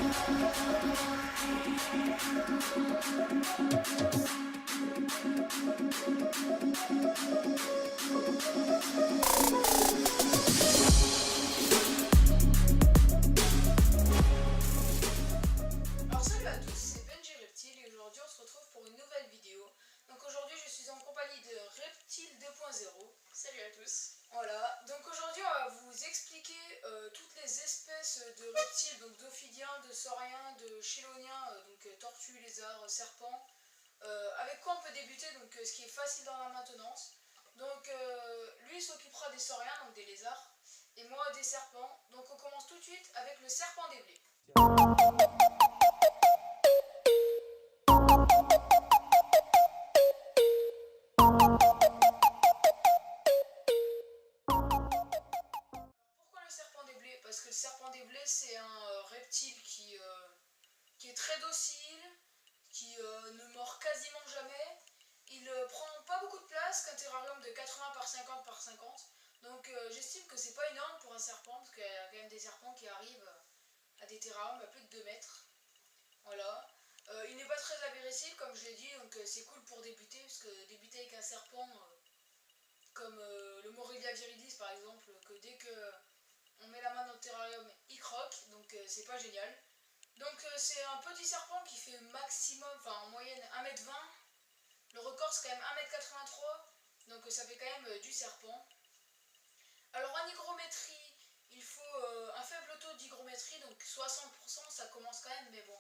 Alors salut à tous, c'est Benji Reptile et aujourd'hui on se retrouve pour une nouvelle vidéo. Donc aujourd'hui je suis en compagnie de Reptile 2.0. Salut à tous. Voilà, donc aujourd'hui on va vous expliquer toutes les espèces de reptiles, donc d'ophidiens, de sauriens, de chéloniens, donc tortues, lézards, serpents. Avec quoi on peut débuter, donc ce qui est facile dans la maintenance. Donc lui il s'occupera des sauriens, donc des lézards, et moi des serpents. Donc on commence tout de suite avec le serpent des blés. Pourquoi le serpent des blés? Parce que le serpent des blés c'est un reptile qui est très docile, qui ne mord quasiment jamais. Il prend pas beaucoup de place qu'un terrarium de 80 par 50 par 50. Donc j'estime que c'est pas énorme pour un serpent, parce qu'il y a quand même des serpents qui arrivent à des terrariums à plus de 2 mètres. Voilà. Il n'est pas très agressif comme je l'ai dit, donc c'est cool pour débuter, parce que débuter avec un serpent comme le Morelia viridis par exemple, que dès que on met la main dans le terrarium, il croque, donc c'est pas génial. Donc c'est un petit serpent qui fait maximum, enfin en moyenne 1m20. Le record c'est quand même 1m83, donc ça fait quand même du serpent. Alors en hygrométrie, il faut un faible taux d'hygrométrie, donc 60%, ça commence quand même, mais bon.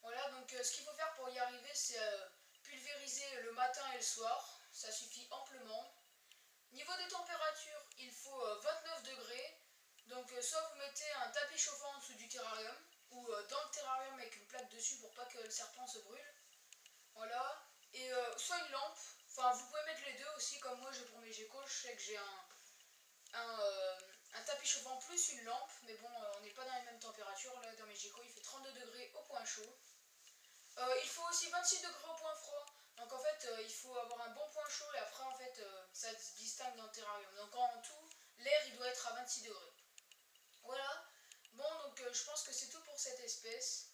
Voilà, donc ce qu'il faut faire pour y arriver, c'est pulvériser le matin et le soir, ça suffit amplement. Niveau des températures, il faut 29 degrés, donc soit vous mettez un tapis chauffant en dessous du terrarium, ou dans le terrarium avec une plaque dessus pour pas que le serpent se brûle. Voilà, et soit une lampe, enfin vous pouvez mettre les deux aussi, comme moi j'ai pour mes geckos, je sais que j'ai un tapis chauffant plus une lampe, mais bon on n'est pas dans les mêmes températures, là dans mes geckos il fait 32 degrés au point chaud. Il faut aussi 26 degrés au point froid, donc en fait il faut avoir un bon point chaud et après en fait ça se distingue dans le terrarium. Donc en tout, l'air il doit être à 26 degrés. Voilà, bon donc je pense que c'est tout pour cette espèce.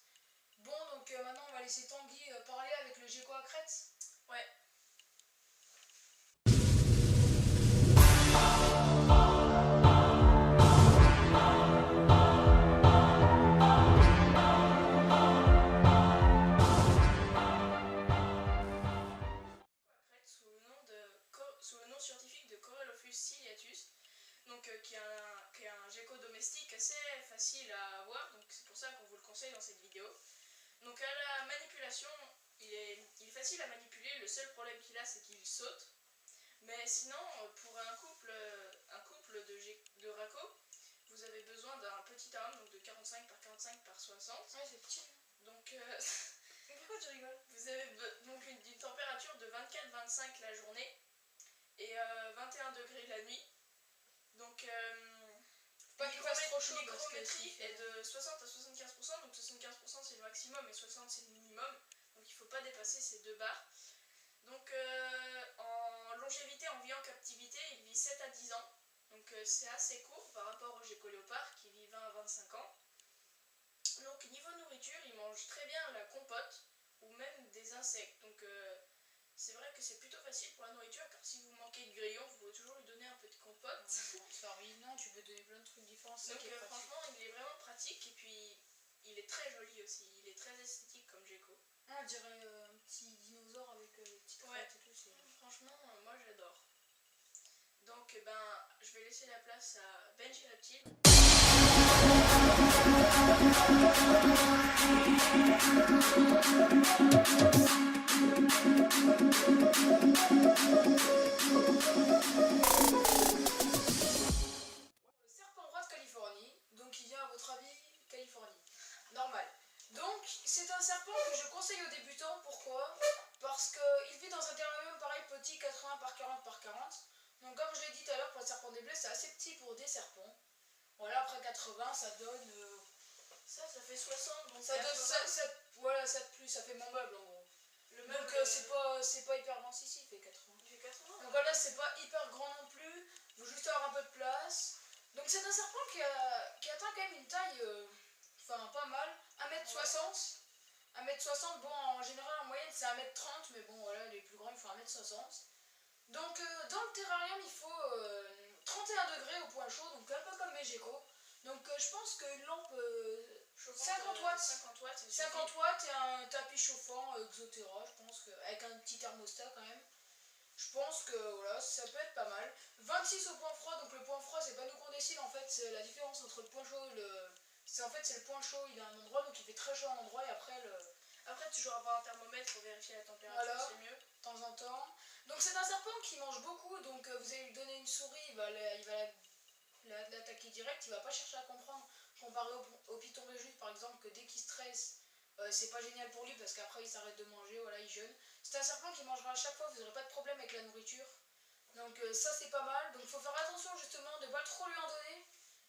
Bon donc maintenant on va laisser Tanguy parler avec le gecko à crête. Ouais. Sous le nom scientifique de Corellophus ciliatus, donc qui est un gecko domestique assez facile à avoir, donc c'est pour ça qu'on vous le conseille dans cette vidéo. Donc à la manipulation, il est facile à manipuler, le seul problème qu'il a c'est qu'il saute. Mais sinon, pour un couple de racos, vous avez besoin d'un petit terrarium donc de 45 par 45 par 60. Ouais c'est petit. Donc Pourquoi tu rigoles? vous avez donc une température de 24-25 la journée et 21 degrés la nuit. Donc Pas qu'il fasse trop chaud, l'hygrométrie est de 60 à 75%, donc 75% c'est le maximum et 60 c'est le minimum, donc il ne faut pas dépasser ces deux barres. Donc en longévité, en vie en captivité, il vit 7 à 10 ans, donc c'est assez court par rapport au gecko léopard qui vit 20 à 25 ans. Donc niveau nourriture, il mange très bien la compote ou même des insectes, donc c'est vrai que c'est plutôt facile pour la nourriture, car si vous manquez de grillons, vous pouvez toujours lui donner un peu de compote. Non, tu peux donner plein de trucs différents. Donc franchement, il est vraiment pratique et puis il est très joli aussi, il est très esthétique comme gecko. On dirait un petit dinosaure avec des petites crêtes et tout. Franchement, moi j'adore. Donc ben, je vais laisser la place à Benji Reptile. Le serpent roi de Californie, donc il vient à votre avis Californie. Normal. Donc c'est un serpent que je conseille aux débutants, pourquoi? Parce qu'il vit dans un terrarium pareil petit, 80 par 40 par 40. Donc comme je l'ai dit tout à l'heure pour le serpent des blés, c'est assez petit pour des serpents. Voilà, après 80 ça donne... ça fait 60, donc ça donne voilà, ça de plus, ça fait mon meuble en gros. Donc c'est pas hyper grand, si il fait 80. Il fait 80. Donc voilà, c'est pas hyper grand non plus, il faut juste avoir un peu de place. Donc c'est un serpent qui atteint quand même une taille, enfin pas mal, 1m60. 1m60, bon en général en moyenne c'est 1m30, mais bon voilà, les plus grands ils font 1m60. Donc dans le terrarium il faut 31 degrés au point chaud, donc un peu comme mes geckos. Donc je pense qu'une lampe 50 watts, 50 watts et un tapis chauffant Exotera, je pense avec un petit thermostat quand même. Je pense que voilà, ça peut être pas mal. 26 au point froid, donc le point froid c'est pas nous qu'on décide en fait, c'est la différence entre le point chaud et le... c'est le point chaud, il a un endroit, donc il fait très chaud à un endroit et après le... Après toujours avoir un thermomètre pour vérifier la température, voilà, c'est mieux. De temps en temps. Donc c'est un serpent qui mange beaucoup, donc vous allez lui donner une souris, il va l'attaquer direct, il va pas chercher à comprendre. Comparé au python régis par exemple, que dès qu'il stresse, c'est pas génial pour lui parce qu'après il s'arrête de manger, voilà, il jeûne. C'est un serpent qui mangera à chaque fois, vous n'aurez pas de problème avec la nourriture. Donc ça c'est pas mal, donc il faut faire attention justement de pas trop lui en donner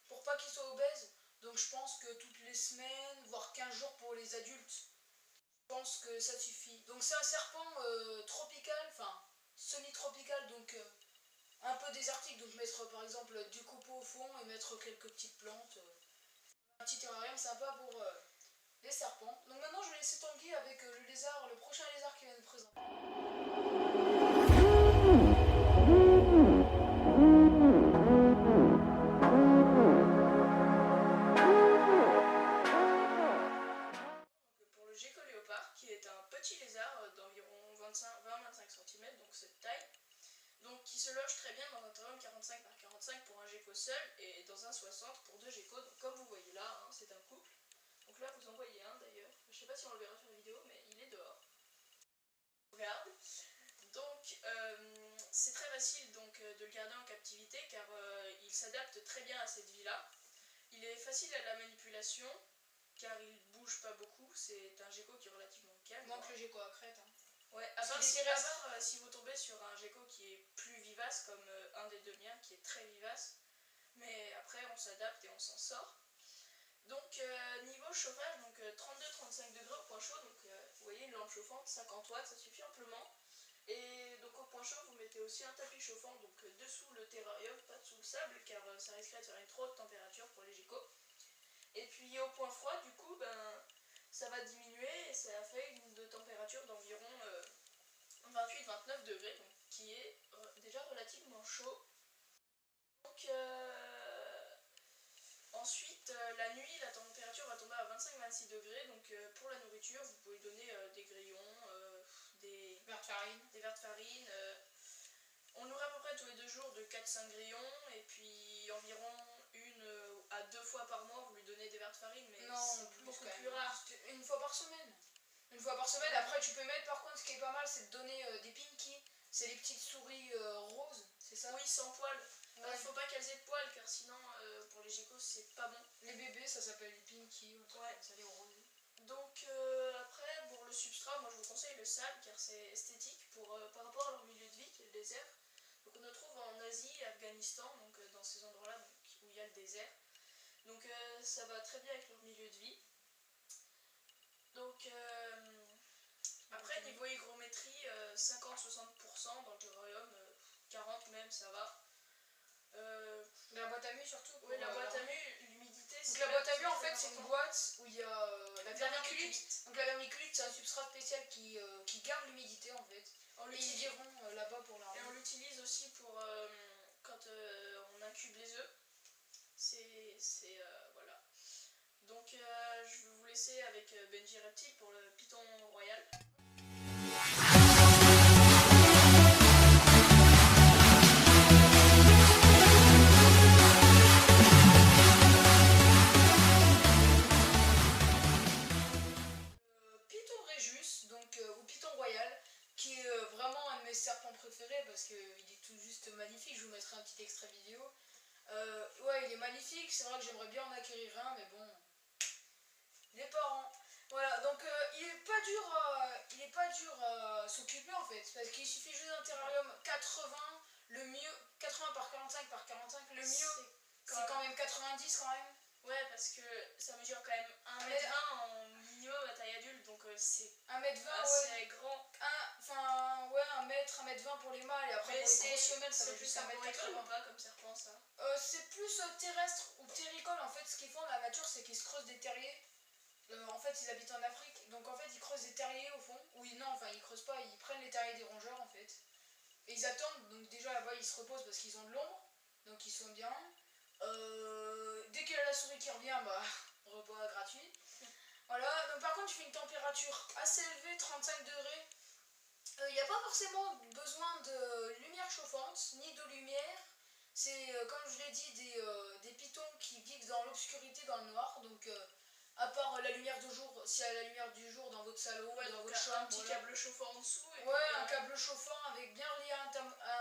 pour pas qu'il soit obèse. Donc je pense que toutes les semaines, voire 15 jours pour les adultes, je pense que ça suffit. Donc c'est un serpent tropical, enfin semi-tropical, donc un peu désertique, donc mettre par exemple du copeau au fond et mettre quelques petites plantes. Un petit terrarium sympa pour les serpents. Donc maintenant je vais laisser Tanguy avec le lézard, le prochain lézard qui va nous présenter. Pour le gecko léopard, qui est un petit lézard d'environ 20-25 cm, donc cette taille, donc qui se loge très bien dans un terrarium 45 par 45 pour un gecko seul et dans un 60 pour deux geckos. Donc comme vous voyez là, hein, c'est un couple. Donc là vous en voyez un d'ailleurs, je sais pas si on le verra sur la vidéo, mais il est dehors. Regarde. Donc c'est très facile donc, de le garder en captivité car il s'adapte très bien à cette vie-là. Il est facile à la manipulation car il bouge pas beaucoup, c'est un gecko qui est relativement calme. Manque le gecko à crête. Hein. Ouais, à part si vous tombez sur un gecko qui est plus vivace comme un des deux miens qui est très vivace, mais après on s'adapte et on s'en sort. Donc niveau chauffage, donc 32-35 degrés au point chaud, donc vous voyez une lampe chauffante, 50 watts, ça suffit amplement. Et donc au point chaud vous mettez aussi un tapis chauffant, donc dessous le terrarium, pas dessous le sable car ça risquerait de faire une trop haute température pour les geckos. Et puis au point froid du coup ça va diminuer et ça fait une température d'environ 28-29 degrés, donc, qui est déjà relativement chaud. Donc ensuite la nuit la température va tomber à 25-26 degrés, donc pour la nourriture vous pouvez donner des grillons, des verres de farine. On nourrit à peu près tous les 2 jours de 4-5 grillons et puis environ 1 à 2 fois par mois vous lui donnez des verres de farine, mais c'est beaucoup plus rare. Une fois par semaine. Une fois par semaine, après tu peux mettre par contre ce qui est pas mal c'est de donner des pinky, c'est les petites souris roses, c'est ça? Oui, sans poils. Ouais. Faut pas qu'elles aient de poils car sinon pour les geckos c'est pas bon. Les bébés ça s'appelle les pinky, ouais. Ça les roses. Donc après pour le substrat, moi je vous conseille le sable car c'est esthétique par rapport à leur milieu de vie qui est le désert. Donc on le trouve en Asie, Afghanistan, donc dans ces endroits-là où il y a le désert. Donc ça va très bien avec leur milieu de vie. Donc après niveau hygrométrie, 50-60% dans le terrarium, 40 même ça va. La boîte à mu surtout. Oui, la boîte à mu, l'humidité. Donc la boîte à mu en fait c'est une boîte où il y a la vermiculite. Donc la vermiculite c'est un substrat spécial qui garde l'humidité en fait. Et ils viront là-bas pour la. Et on l'utilise aussi pour quand on incube les œufs. C'est voilà. Donc je vais vous laisser avec Benji Reptile pour le python royal. Python Régis, donc ou python royal, qui est vraiment un de mes serpents préférés parce qu'il est tout juste magnifique. Je vous mettrai un petit extrait vidéo. Ouais, il est magnifique. C'est vrai que j'aimerais bien en acquérir un, mais bon, les parents. Voilà, donc il est pas dur à s'occuper en fait, parce qu'il suffit juste d'un terrarium 80, le mieux, 80 par 45 par 45, le mieux c'est quand même 90 quand même. Ouais, parce que ça mesure quand même 1m20 en minimum à taille adulte, donc c'est 1m20, assez grand. Enfin, ouais, 1m20 pour les mâles, et après pour les grosses femelles, ça va juste 1m80. Ou pas comme serpent ça C'est plus terrestre ou terricole en fait. Ce qu'ils font dans la nature, c'est qu'ils se creusent des terriers En fait, ils habitent en Afrique, donc en fait, ils creusent des terriers au fond. Oui, non, enfin, ils creusent pas, ils prennent les terriers des rongeurs en fait. Et ils attendent, donc déjà là-bas, ils se reposent parce qu'ils ont de l'ombre, donc ils sont bien. Dès qu'il y a la souris qui revient, bah, repas gratuit. Voilà, donc par contre, il fait une température assez élevée, 35 degrés. Il n'y a pas forcément besoin de lumière chauffante, ni de lumière. C'est, comme je l'ai dit, des pitons qui vivent dans l'obscurité, dans le noir. Donc, à part la lumière du jour, s'il y a la lumière du jour dans votre salon, Ouais, dans donc votre chambre. un petit câble chauffant en dessous. Et Ouais, puis, un câble chauffant avec bien relié à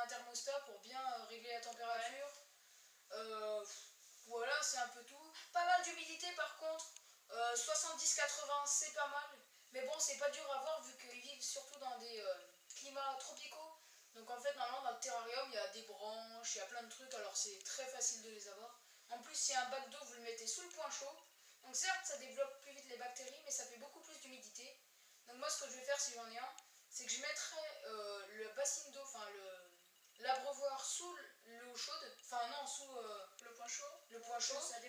un thermostat pour bien régler la température. Ouais. Voilà, c'est un peu tout. Pas mal d'humidité par contre. 70-80, c'est pas mal. Mais bon, c'est pas dur à voir vu qu'ils vivent surtout dans des climats tropicaux. Donc en fait, normalement, dans le terrarium, il y a des branches, il y a plein de trucs, alors c'est très facile de les avoir. En plus, si un bac d'eau, vous le mettez sous le point chaud. Donc certes, ça développe plus vite les bactéries, mais ça fait beaucoup plus d'humidité. Donc moi, ce que je vais faire si j'en ai un, c'est que je mettrai le bassine d'eau, enfin l'abreuvoir sous l'eau chaude, enfin non, sous le point chaud,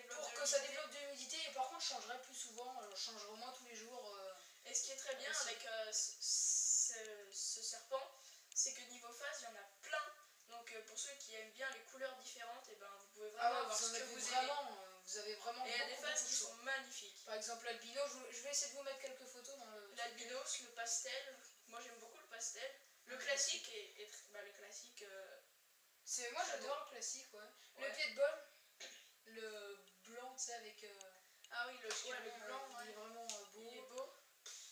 pour que ça développe de l'humidité. Et par contre, je changerai plus souvent, je changerai au moins tous les jours. Et ce qui est très bien avec ce serpent, c'est que niveau phase, il y en a plein. Donc pour ceux qui aiment bien les couleurs différentes, et ben, vous pouvez vraiment avoir ce que vous aimez. Vous avez vraiment. Et il y a des phases qui sont magnifiques. Par exemple l'albino, je vais essayer de vous mettre quelques photos dans le. L'albinos, le pastel, moi j'aime beaucoup le pastel. Le classique le classique. Moi j'adore le classique, ouais. Le pied de bol, le blanc, tu sais, avec. Ah oui, le blanc, il est vraiment beau. Il est beau.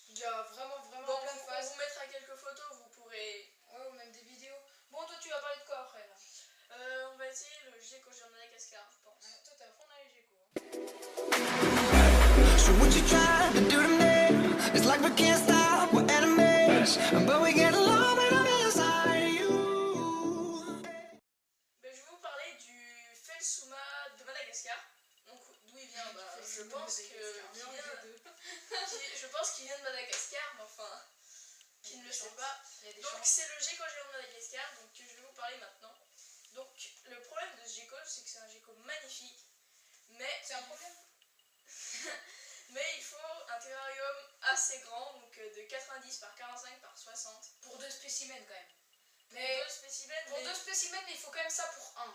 Il y a vraiment plein de phases. On vous mettra quelques photos, vous pourrez. Ouais, ou même des vidéos. Bon, toi tu vas parler de quoi après là? On va essayer le gecko géant de Madagascar, je pense. Ouais, toi t'es à fond dans les geckos. So what you trying to do to me? It's like we can't stop, we're enemies, but we get along when I'm inside you. Ben, je vais vous parler du Phelsuma de Madagascar. Donc d'où il vient, je pense qu'il vient de Madagascar, mais enfin, qui ne le sait pas. Donc c'est le gecko géant de Madagascar, donc je vais vous parler maintenant. Donc le problème de ce gecko, c'est que c'est un gecko magnifique, mais c'est un problème. Mais il faut un terrarium assez grand, donc de 90 par 45 par 60. Pour 2 spécimens quand même. Mais pour 2 spécimens, il faut quand même ça pour 1.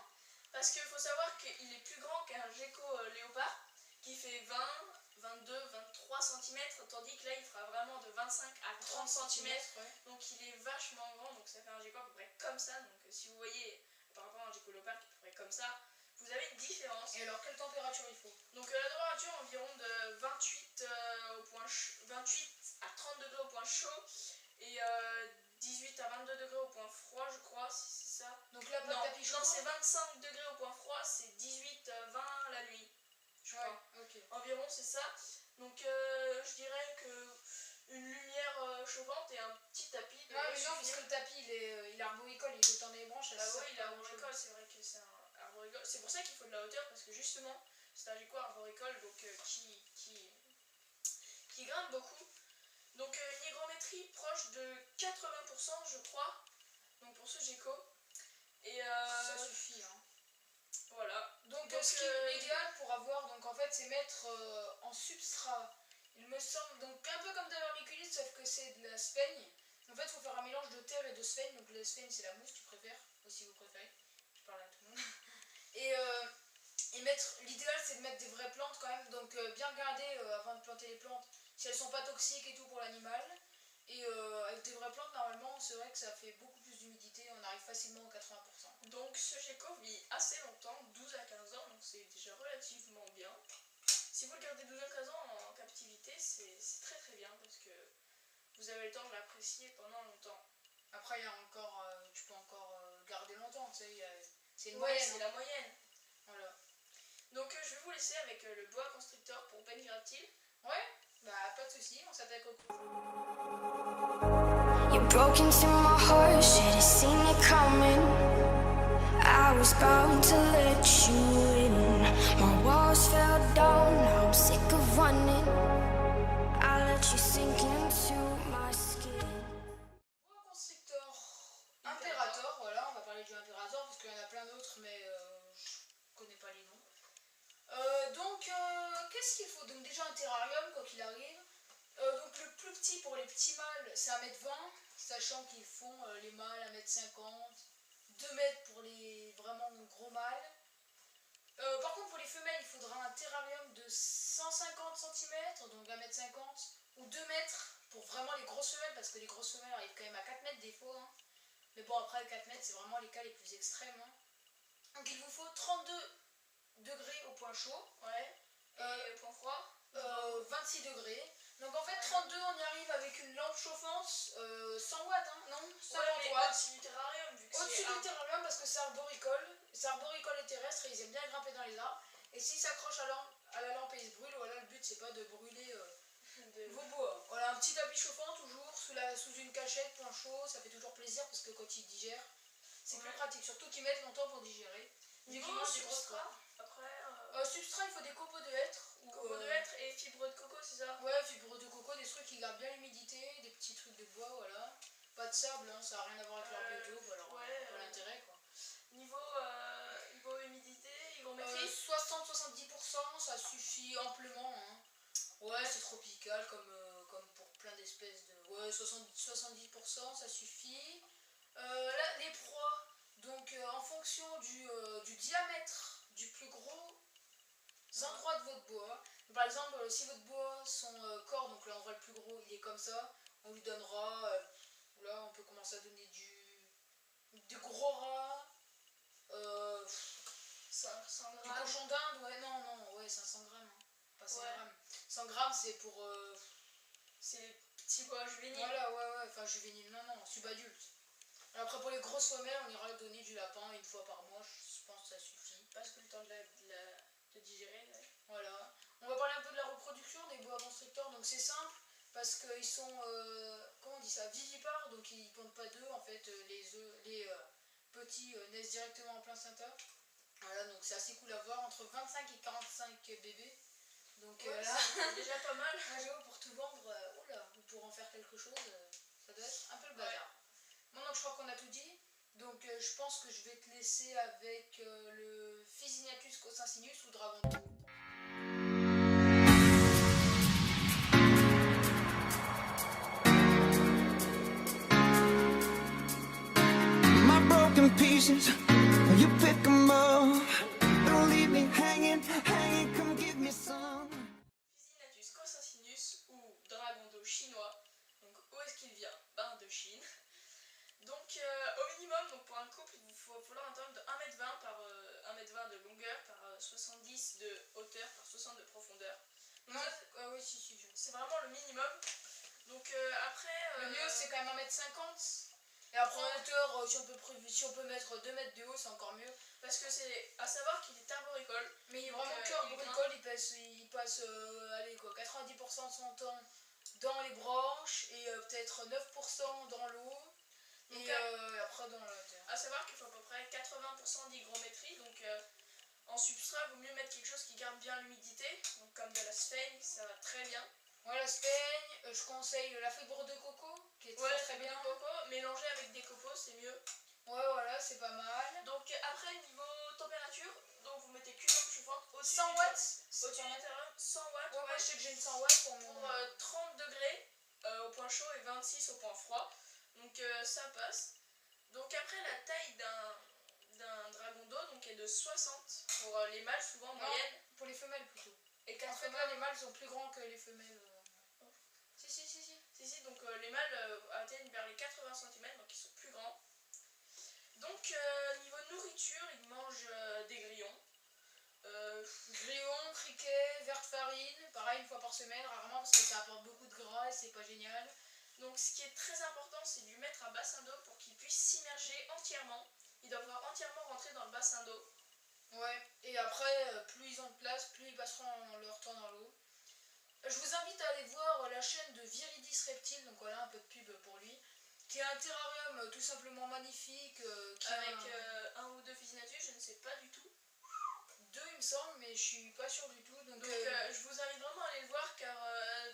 Parce qu'il faut savoir qu'il est plus grand qu'un gecko léopard, qui fait 20, 22, 23 cm, tandis que là il fera vraiment de 25 à 30 cm. Ouais. Donc il est vachement grand, donc ça fait un gecko à peu près comme ça. Donc si vous voyez par rapport à un gecko léopard qui est à peu près comme ça, vous avez une différence. Et alors quelle température il faut? Donc la température environ de 28 à 30 degrés au point chaud et 18 à 22 degrés au point froid, je crois, si c'est ça. Donc là, pas de tapis chaud. Non, c'est 25 degrés au point froid, c'est 18 20 la nuit, je crois. Okay. Environ c'est ça. Donc je dirais que une lumière chauffante et un petit tapis. Non, parce que le tapis il est arboricole, il est dans les branches. Ah oui, il est arboricole, c'est vrai que c'est un arboricole. C'est pour ça qu'il faut de la hauteur, parce que justement, c'est un gecko arboricole donc, qui grimpe beaucoup. Donc une hygrométrie proche de 80%, je crois, donc pour ce gecko. Et ça suffit, hein. Voilà. Donc ce qui est idéal pour avoir, donc en fait, c'est mettre en substrat, il me semble, donc un peu comme de la vermiculite, sauf que c'est de la sphaigne. En fait, il faut faire un mélange de terre et de sphaigne. Donc la sphaigne, c'est la mousse, tu préfères, ou si vous préférez. Je parle à tout le monde. Et l'idéal, c'est de mettre des vraies plantes quand même. Donc bien regarder avant de planter les plantes si elles sont pas toxiques et tout pour l'animal. Et avec des vraies plantes, normalement, c'est vrai que ça fait beaucoup plus d'humidité. On arrive facilement aux 80%. Donc ce gecko vit assez longtemps, 12 à 15 ans, donc c'est déjà relativement bien. Si vous le gardez 12 à 15 ans en captivité, c'est très très bien parce que vous avez le temps de l'apprécier pendant longtemps. Après, il y a encore, tu peux encore garder longtemps, tu sais, c'est une moyenne. Ouais, c'est la moyenne. Voilà. Donc je vais vous laisser avec le boa constrictor pour Ben Gratil. Ouais, bah pas de soucis, on s'attaque au coup. You broke into my heart, should've seen it coming. I was bound to let you in. My walls fell down, now I'm sick of running. I let you sink into my skin. Boa constrictor Imperator, voilà, on va parler du Imperator parce qu'il y en a plein d'autres, mais je connais pas les noms. Donc, qu'est-ce qu'il faut? Donc déjà un terrarium, quoi qu'il arrive. Donc le plus petit pour les petits mâles, c'est 1,20 m, sachant qu'ils font les mâles 1,50 m, 2 mètres pour les vraiment gros mâles. Par contre pour les femelles, il faudra un terrarium de 150 cm, donc 1,50 m, ou 2 mètres pour vraiment les grosses femelles, parce que les grosses femelles arrivent quand même à 4 mètres des fois. Hein. Mais bon, après 4 mètres, c'est vraiment les cas les plus extrêmes. Hein. Donc il vous faut 32 degrés au point chaud. Ouais. Et au point froid 26 degrés. Donc en fait, 32, on y arrive avec une lampe chauffante, 100 watts, hein, non 50 watts. Au-dessus du terrarium, vu que Au-dessus du terrarium, parce que c'est arboricole. C'est arboricole et terrestre, et ils aiment bien grimper dans les arbres. Et s'ils s'accrochent à la lampe et ils se brûlent, voilà, le but c'est pas de brûler vos bois. Voilà, un petit tapis chauffant toujours, sous une cachette, point chaud, ça fait toujours plaisir parce que quand ils digèrent, c'est plus pratique. Surtout qu'ils mettent longtemps pour digérer. Niveau substrat, après... substrat, il faut des copeaux de hêtre. Copeaux de hêtre et fibres de coco, c'est ça? Ouais, fibres de coco, des trucs qui gardent bien l'humidité, des petits trucs de bois, voilà. Pas de sable, hein, ça n'a rien à voir avec leur biotope, alors pas l'intérêt quoi. Niveau humidité, hygrométrie 60-70%, ça suffit amplement. Hein. Ouais, c'est tropical comme pour plein d'espèces de... Ouais, 70%, ça suffit. Là, les proies, donc en fonction du diamètre du plus gros endroit de votre bois. Par exemple, si votre bois, son corps, donc l'endroit le plus gros, il est comme ça, on lui donnera... là, on peut commencer à donner du gros rat. 100 Du grammes. cochon d'Inde, ouais, non, ouais, 500 grammes. Hein. Pas 100 grammes. 100 grammes, c'est pour... c'est les petits bois juvéniles. Voilà, ouais, enfin juvénile, non, subadulte. Après, pour les grosses femelles, on ira donner du lapin une fois par mois, je pense que ça suffit. Parce que le temps de digérer. Ouais. Voilà. On va parler un peu de la reproduction des boa constrictors, donc c'est simple, parce qu'ils sont, comment on dit ça, vivipares, donc ils pondent pas d'œufs, en fait, les petits naissent directement en placenta. Voilà, donc c'est assez cool à voir, entre 25 et 45 bébés. Donc ouais, là, c'est déjà pas mal. Pour tout vendre, oula, ou pour en faire quelque chose, ça doit être un peu le bazar. Ouais. Bon, donc je crois qu'on a tout dit. Donc je pense que je vais te laisser avec le Physiniacus coccincinus ou dragon d'eau. My broken pieces, you pick them up. Don't leave me hanging, come give me some. Physiniacus coccincinus ou dragon d'eau chinois. Donc où est-ce qu'il vient? De Chine. Donc au minimum, donc pour un couple, il va falloir un terme de 1,20 m par 1,20 m de longueur par 70 de hauteur par 60 de profondeur. Donc Oui, si. C'est vraiment le minimum. Donc après... le mieux c'est quand même 1,50 m. Et après en hauteur, si on peut mettre 2 mètres de haut, c'est encore mieux. Parce que c'est à savoir qu'il est arboricole. Mais il est vraiment que arboricole, il passe allez, quoi, 90% de son temps dans les branches et peut-être 9% dans l'eau. Et après dans la terre. À savoir qu'il faut à peu près 80% d'hygrométrie, donc en substrat, il vaut mieux mettre quelque chose qui garde bien l'humidité, donc comme de la sphaigne, ça va très bien. Ouais, la sphaigne, je conseille la fibre de coco, qui est très bien. Coco, mélangé avec des copos, c'est mieux. Ouais, voilà, c'est pas mal. Donc après, niveau température, donc vous mettez qu'une lampe chauffante au-dessus 100 watts. Au-dessus du terrain, 100 watts. Ouais, moi je sais que j'ai une 100 watts pour mon... 30 degrés au point chaud et 26 au point froid. Donc ça passe. Donc après, la taille d'un dragon d'eau donc est de 60 pour les mâles, souvent en moyenne. Pour les femelles plutôt. Et en fait, les mâles sont plus grands que les femelles. Si, donc les mâles atteignent vers les 80 cm, donc ils sont plus grands. Donc niveau nourriture, ils mangent des grillons. Grillons, criquets, verre de farine, pareil une fois par semaine, rarement parce que ça apporte beaucoup de gras et c'est pas génial. Donc ce qui est très important, c'est de lui mettre un bassin d'eau pour qu'il puisse s'immerger entièrement. Ils doivent entièrement rentrer dans le bassin d'eau. Ouais, et après, plus ils ont de place, plus ils passeront leur temps dans l'eau. Je vous invite à aller voir la chaîne de Viridis Reptile, donc voilà un peu de pub pour lui, qui a un terrarium tout simplement magnifique. Avec un ou deux Physiniacus, je ne sais pas du tout. 2 il me semble, mais je suis pas sûre du tout. Donc je vous invite vraiment à aller le voir car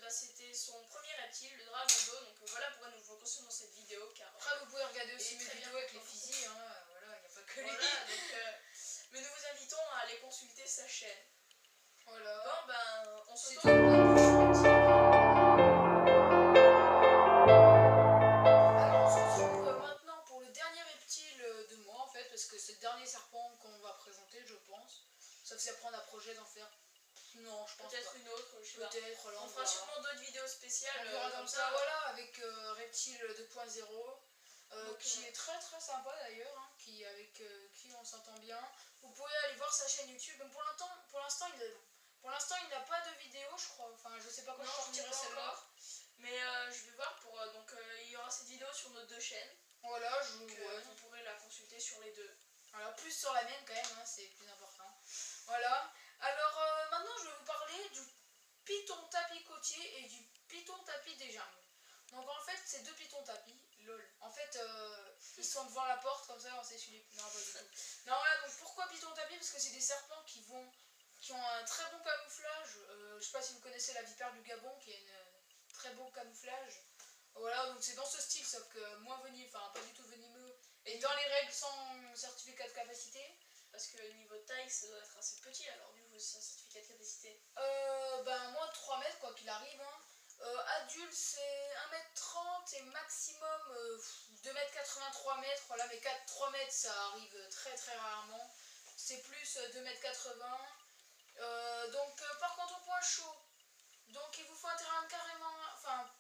c'était son premier reptile, le dragon d'eau. Donc voilà pourquoi nous vous conseillons dans cette vidéo. Car, après vous pouvez regarder aussi mes vidéos avec les physies, hein, voilà, il n'y a pas que les... mais nous vous invitons à aller consulter sa chaîne. Voilà. Bon je pense Peut-être pas. une autre, je sais pas. Peut-être, voilà, On on fera verra. sûrement d'autres vidéos spéciales On verra comme comme ça, ça. voilà, avec Reptile 2.0, Donc, qui est très très sympa d'ailleurs, hein, avec qui on s'entend bien. Vous pouvez aller voir sa chaîne YouTube. Mais pour l'instant, il n'a pas de vidéo, je crois. Enfin, je sais pas quand Non, je je ne sais sortirai pas celle-là. encore. Mais je vais voir pour. Donc il y aura cette vidéo sur nos deux chaînes. Voilà, Donc vous pourrez la consulter sur les deux. voilà, plus sur la mienne quand même, hein, c'est plus important. Voilà. Alors maintenant, je vais vous parler du python tapis côtier et du python tapis des jungles. Donc en fait, ces deux pythons tapis, lol. En fait, ils sont devant la porte comme ça, on s'essuie les... Non, pas du tout. Non, voilà, donc pourquoi python tapis? Parce que c'est des serpents qui ont un très bon camouflage. Je sais pas si vous connaissez la vipère du Gabon, qui a un très bon camouflage. Voilà, donc c'est dans ce style, sauf que moins venimeux, enfin pas du tout venimeux. Et dans les règles sans certificat de capacité. Parce que niveau taille, ça doit être assez petit alors du coup, c'est un certificat de capacité. Ben moins de 3 mètres quoi qu'il arrive. Hein. Adulte c'est 1m30 et maximum 2m83 mètres. Voilà, mais 3 mètres ça arrive très très rarement. C'est plus 2m80. Donc par contre au point chaud, donc il vous faut un terrain carrément, enfin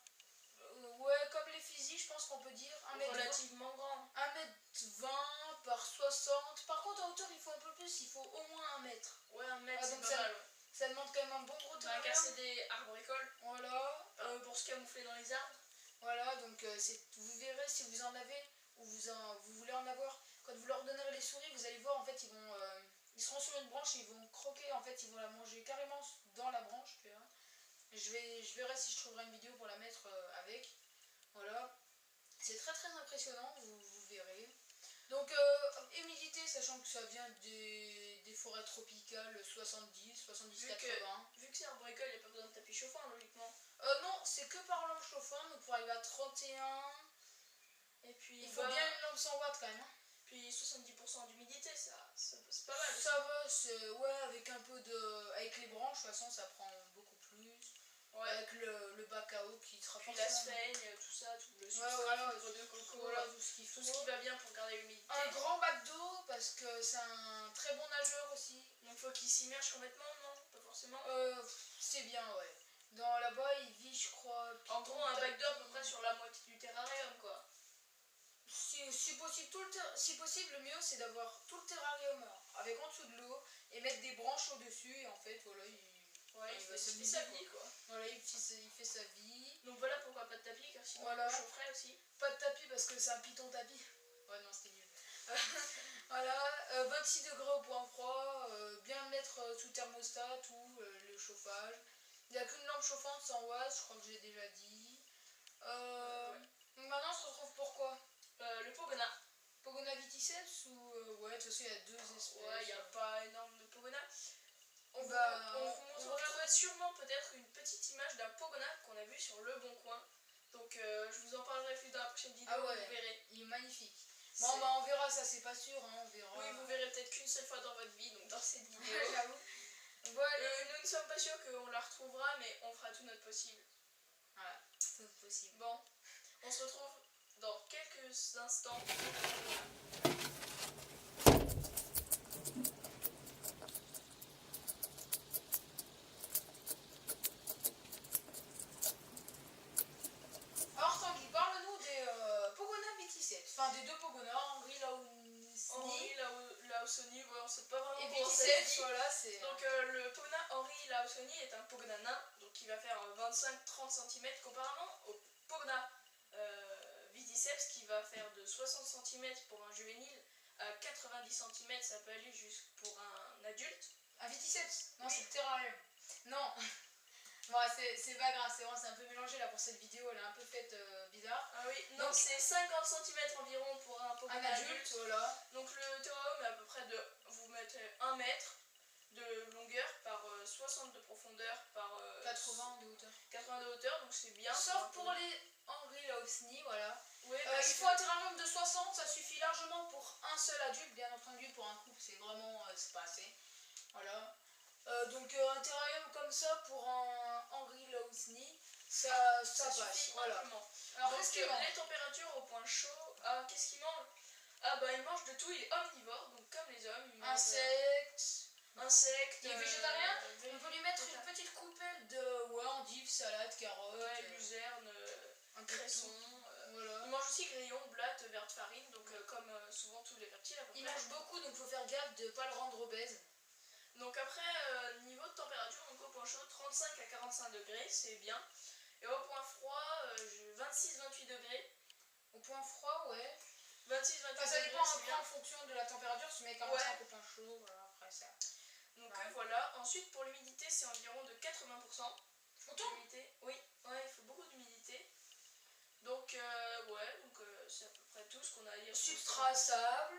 ouais comme les physiques je pense qu'on peut dire, 1m20, Relativement grand. 1m20 par 60. Par contre en hauteur il faut un peu plus, il faut au moins 1 mètre. Ouais, 1 mètre, Ah, c'est donc pas mal. Ouais. Ça demande quand même un bon gros terrain. Car c'est des arboricoles Voilà. pour se camoufler dans les arbres. Voilà, donc vous verrez si vous en avez ou vous voulez en avoir. Quand vous leur donnerez les souris, vous allez voir en fait ils seront sur une branche et ils vont croquer, en fait ils vont la manger carrément dans la branche, tu vois. Je verrai si je trouverai une vidéo pour la mettre avec. Voilà. C'est très très impressionnant, vous verrez. Donc humidité, sachant que ça vient des forêts tropicales 70, 80. Vu que c'est arboricole, il n'y a pas besoin de tapis chauffant logiquement. Non, c'est que par lampe chauffante, donc pour arriver à 31. Et puis Il faut bien une lampe 100 watts quand même. Hein. Puis 70% d'humidité, c'est pas mal. Ça va, ouais, avec un peu de. Avec les branches, de toute façon, ça prend beaucoup plus. Ouais. Avec le bac à eau qui sera puis la sphaigne, tout ça, tout le substrat, voilà, fibre de coco, voilà, tout ce qu'il faut. Tout ce qui va bien pour garder l'humidité. Un grand bac d'eau, parce que c'est un très bon nageur aussi. Donc faut qu'il s'immerge complètement, non? Pas forcément. C'est bien, ouais. Là-bas, il vit, je crois. En gros, un bac d'eau à peu près sur la moitié du terrarium, quoi. Si possible, le mieux c'est d'avoir tout le terrarium avec en dessous de l'eau et mettre des branches au-dessus et en fait voilà il fait sa vie quoi. Voilà, il fait sa vie. Donc voilà pourquoi pas de tapis, car sinon voilà. on chaufferait aussi. Pas de tapis parce que c'est un python tapis. Ouais non c'était nul. Voilà, 26 degrés au point froid, bien mettre sous thermostat tout le chauffage. Il n'y a qu'une lampe chauffante 100 watts, je crois que j'ai déjà dit. Maintenant on se retrouve pour quoi? Le Pogona. Pogona viticeps ou ouais, de toute façon il y a deux espèces. Ouais, il n'y a pas énorme de Pogona. On regarderait sûrement peut-être une petite image d'un Pogona qu'on a vu sur Le Bon Coin. Donc je vous en parlerai plus dans la prochaine vidéo, ah ouais, vous verrez. Il est magnifique. Bon bah on verra, ça c'est pas sûr, hein, on verra. Oui, vous verrez peut-être qu'une seule fois dans votre vie, donc dans cette vidéo. J'avoue. Voilà. Nous ne sommes pas sûrs qu'on la retrouvera, mais on fera tout notre possible. Voilà, tout possible. Bon, on se retrouve dans quelques instants. Alors Tanguy, parle-nous des Pogona viticeps, enfin des deux Pogona, Henri Laosoni, ouais, on sait pas vraiment et viticeps, voilà, c'est... Donc le Pogona Henri Laosoni est un Pogona nain, donc il va faire 25-30 cm, comparément au Pogona Viticeps qui va faire de 60 cm pour un juvénile à 90 cm, ça peut aller jusqu'à pour un adulte. Un viticeps? Non, oui. c'est le terrarium. Non. Bon, c'est pas grave, c'est un peu mélangé là pour cette vidéo, elle est un peu faite bizarre. Ah oui, non, c'est 50 cm environ pour un Pogona adulte. Voilà. Donc le terrarium est à peu près de, vous mettez 1 mètre de longueur par 60 de profondeur par 80 de hauteur. 80 de hauteur, donc c'est bien. Sauf pour les Henri Laosoni, voilà. Ouais, il faut un terrarium de 60, ça suffit largement pour un seul adulte, bien entendu pour un couple c'est vraiment c'est pas assez. Voilà. Donc un terrarium comme ça pour un Henri Laosoni, ça passe. Voilà. Alors qu'est-ce qu'il mange? Les températures au point chaud, qu'est-ce qu'il mange? Ah bah il mange de tout, il est omnivore, donc comme les hommes, il mange insectes, insectes. Il est végétarien. vé- On peut lui mettre une petite coupelle de endives, salade, carottes, ouais, luzerne, un peu de cresson. tout. Voilà. Il mange aussi grillons, blattes, vers de farine, donc comme souvent tous les reptiles à peu Il près. mange beaucoup, donc faut faire gaffe de ne pas le rendre obèse. Donc après, niveau de température, donc au point chaud, 35 à 45 degrés, c'est bien. Et au point froid, j'ai 26-28 degrés. Au point froid, ouais. 26-28 Enfin, ça degrés, dépend c'est après bien. en fonction de la température. Tu mets 45 au point chaud, voilà, après ça. Donc Ouais. voilà. Ensuite, pour l'humidité, c'est environ de 80%. Autant D'humidité. Oui, ouais, il faut beaucoup d'humidité. Donc, c'est à peu près tout ce qu'on a à dire. sur Substrat, sable,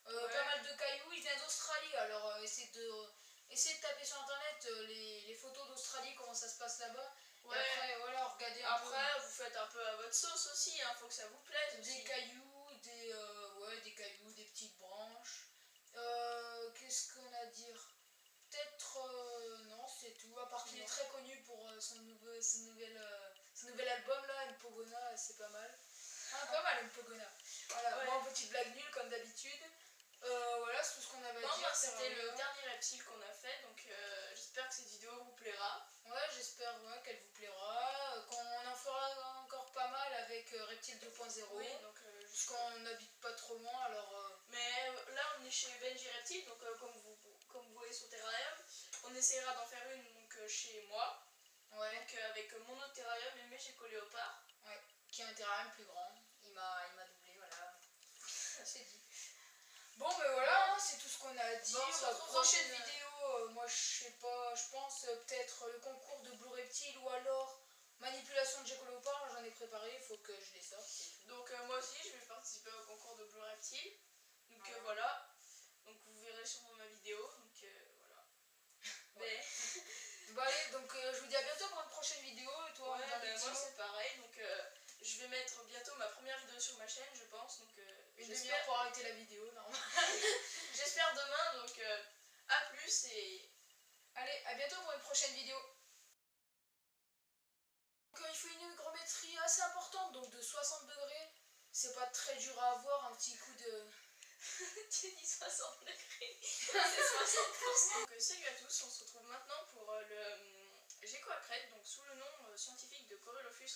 Ouais. pas mal de cailloux. Il vient d'Australie, alors essayez de taper sur internet les photos d'Australie, comment ça se passe là-bas. ça. Et Ouais. après, voilà, regardez un Après, vous faites un peu à votre sauce aussi, hein, faut que ça vous plaise peu aussi. des cailloux, des cailloux, des petites branches. Qu'est-ce qu'on a à dire? Peut-être, non, c'est tout. À part qu'il est Non. très connu pour son nouvel album là, Mpogona, c'est pas mal. Ah, pas mal Mpogona. Voilà, Ouais. bon, petite blague nulle comme d'habitude. Voilà, c'est tout ce qu'on avait à Bon, dire. c'était le Terraria. dernier reptile qu'on a fait, donc j'espère que cette vidéo vous plaira. Ouais, j'espère qu'elle vous plaira. Qu'on en fera encore pas mal avec Reptile 2.0. Oui, donc Puisqu'on n'habite pas trop loin, alors. Mais là, on est chez Benji Reptile, donc comme vous voyez sur Terrarium, on essaiera d'en faire une donc, chez moi, Ouais, donc avec mon autre Terrarium, mais j'ai collé au léopard. qui a un terrain plus grand. Il m'a doublé, voilà. C'est dit. Bon, mais voilà, hein, c'est tout ce qu'on a à dire. Bon, on se retrouve Prochaine dans une- vidéo, moi je sais pas, je pense peut-être le concours de Blue Reptile ou alors manipulation de Gecko Léopard. J'en ai préparé, il faut que je les sorte. C'est tout. Donc moi aussi, je vais participer au concours de Blue Reptile. Donc Voilà. voilà. Donc vous verrez sûrement ma vidéo. Donc voilà. Ouais. Mais Bon, allez, donc je vous dis à bientôt pour une prochaine vidéo. Et toi, ouais, dans les ben, petits moi mots, c'est pareil. Donc je vais mettre bientôt ma première vidéo sur ma chaîne, je pense. Donc une demi-heure j'espère pour arrêter la vidéo, normalement. j'espère demain. Donc à plus et Allez, à bientôt pour une prochaine vidéo. Donc, il faut une hygrométrie assez importante, donc de 60 degrés. C'est pas très dur à avoir, un petit coup de... tu dis 60 degrés. C'est 60%. Donc salut à tous, on se retrouve maintenant pour le Gecko à crête, donc sous le nom scientifique de Corylophus.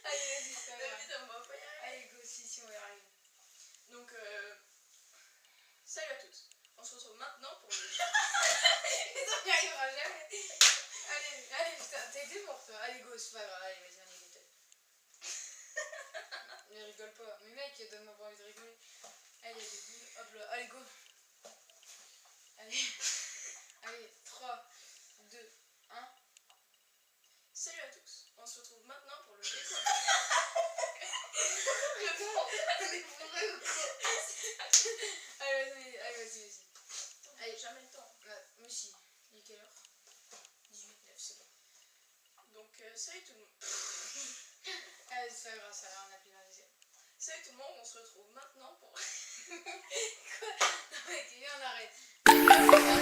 Allez, vas-y, c'est pas grave. David, on va pas y arriver. Allez, go, si, on va y arriver. Donc salut à tous. On se retrouve maintenant pour le Putain, on n'y arrivera jamais. Allez, putain, t'as été pour toi. Allez, go, c'est pas grave. Allez, vas-y, on y est. Mais rigole pas. Mais mec, donne-moi pas envie de rigoler. Allez, il y a des boules. Hop là, allez, go. Allez. Allez, 3, 2, 1. Salut à tous. On se retrouve maintenant pour le Gecko. On est bourré ou quoi? Allez, vas-y. Allez, jamais le temps. Mais si, il est quelle heure? 18, 9, c'est bon. Donc salut tout le monde. Allez, c'est pas grave, ça va, on a plus la deuxième. Salut tout le monde, on se retrouve maintenant pour... Non, mec, viens, on arrête.